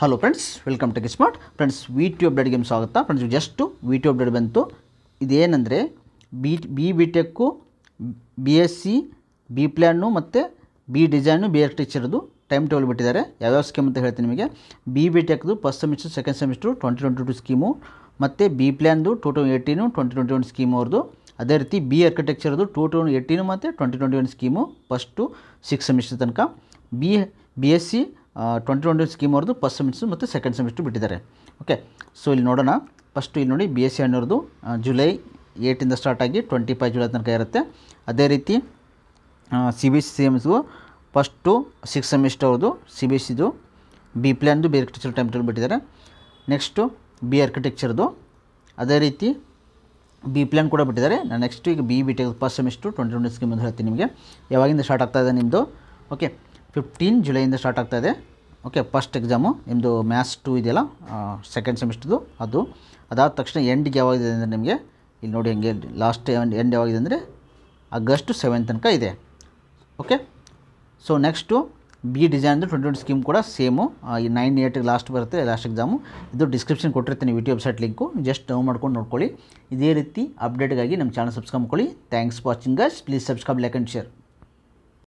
Hello friends, welcome to smart friends. ವಿ2 update game ಸ್ವಾಗತ friends. Just ವಿ2 update ಬಂತು. ಇದೇನೆಂದರೆ B tech, B S C, B plan ಮತ್ತು ಬಿ ಡಿಸೈನು, ಬಿ ಆರ್ಕಿಟೆಕ್ಚರ್ದು ಟೈಮ್ ಟೇಬಲ್ ಬಿಟ್ಟಿದ್ದಾರೆ. ಯಾವ್ಯಾವ ಸ್ಕೀಮ್ ಅಂತ ಹೇಳ್ತೀನಿ ನಿಮಗೆ. ಬಿ ಟೆಕ್ದು first semester, second semester 2022 scheme, ಮತ್ತು ಬಿ ಪ್ಲ್ಯಾನ್ದು 2018, 2021 ಸ್ಕೀಮು ಅವ್ರದ್ದು. ಅದೇ ರೀತಿ ಬಿ ಆರ್ಕಿಟೆಕ್ಚರ್ದು 2018 ಮತ್ತು 2021 ಸ್ಕೀಮು ಫಸ್ಟು 6 ಸೆಮಿಸ್ಟರ್ ತನಕ. ಬಿ ಎಸ್ ಸಿ 2021 ಸ್ಕೀಮ್ ಅವ್ರದ್ದು ಫಸ್ಟ್ ಸೆಮಿಸ್ಟರ್ ಮತ್ತು ಸೆಕೆಂಡ್ ಸೆಮಿಸ್ಟರ್ ಬಿಟ್ಟಿದ್ದಾರೆ. ಓಕೆ, ಸೊ ಇಲ್ಲಿ ನೋಡೋಣ. ಫಸ್ಟು ಇಲ್ಲಿ ನೋಡಿ, ಬಿ ಎಸ್ ಸಿ ಅನ್ನೋರ್ದು ಜುಲೈ 8 ಸ್ಟಾರ್ಟ್ ಆಗಿ 25 ಜುಲೈ ತನಕ ಇರುತ್ತೆ. ಅದೇ ರೀತಿ ಸಿ ಬಿ ಸಿ ಎಮ್ಸ್ಗೂ ಫಸ್ಟು 6 ಸೆಮಿಸ್ಟರ್ ಅವ್ರದ್ದು ಸಿ ಬಿ ಎಸ್ ಸಿದು, ಬಿ ಪ್ಲ್ಯಾನ್ದು ಬಿ ಆರ್ಕಿಟೆಕ್ಚರ್ ಟೈಮ್ ಟೇಬಲ್ ಬಿಟ್ಟಿದ್ದಾರೆ. ನೆಕ್ಸ್ಟು ಬಿ ಆರ್ಕಿಟೆಕ್ಚರ್ದು, ಅದೇ ರೀತಿ ಬಿ ಪ್ಲ್ಯಾನ್ ಕೂಡ ಬಿಟ್ಟಿದ್ದಾರೆ. ನಾನು ನೆಕ್ಸ್ಟು ಈಗ B tech first semester 2020 scheme ಅಂತ ಹೇಳ್ತೀನಿ ನಿಮಗೆ. ಯಾವಾಗಿಂದ ಸ್ಟಾರ್ಟ್ ಆಗ್ತಾಯಿದೆ ನಿಮ್ಮದು? ಓಕೆ, 15 ಜುಲೈಯಿಂದ ಸ್ಟಾರ್ಟ್ ಆಗ್ತಾಯಿದೆ. ಓಕೆ, ಫಸ್ಟ್ ಎಕ್ಸಾಮು ನಿಮ್ಮದು ಮ್ಯಾಥ್ಸ್ 2 ಇದೆಯಲ್ಲ, ಸೆಕೆಂಡ್ ಸೆಮಿಸ್ಟರ್ದು ಅದು. ಅದಾದ ತಕ್ಷಣ ಎಂಡಿಗೆ ಯಾವಾಗಿದೆ ಅಂದರೆ ನಿಮಗೆ ಇಲ್ಲಿ ನೋಡಿ, ಹಂಗೆ ಲಾಸ್ಟ್ ಎಂಡ್ ಯಾವಾಗಿದೆ ಅಂದರೆ ಆಗಸ್ಟ್ 7 ತನಕ ಇದೆ. ಓಕೆ, ಸೊ ನೆಕ್ಸ್ಟು ಬಿ ಡಿಸೈನ್ದು 2020 ಸ್ಕೀಮ್ ಕೂಡ ಸೇಮು, ಈ 9/8 ಲಾಸ್ಟ್ ಬರುತ್ತೆ, ಲಾಸ್ಟ್ ಎಕ್ಸಾಮು. ಇದು ಡಿಸ್ಕ್ರಿಪ್ಷನ್ ಕೊಟ್ಟಿರ್ತೀನಿ ವಿ2 ವೆಬ್ಸೈಟ್ ಲಿಂಕು, ಜಸ್ಟ್ ಡೌನ್ ಮಾಡ್ಕೊಂಡು ನೋಡ್ಕೊಳ್ಳಿ. ಇದೇ ರೀತಿ ಅಪ್ಡೇಟ್ಗಾಗಿ ನಮ್ಮ ಚಾನಲ್ ಸಬ್ಸ್ಕ್ರೈಬ್ ಮಾಡ್ಕೊಳ್ಳಿ. Thanks for watching guys. Please subscribe, like and share.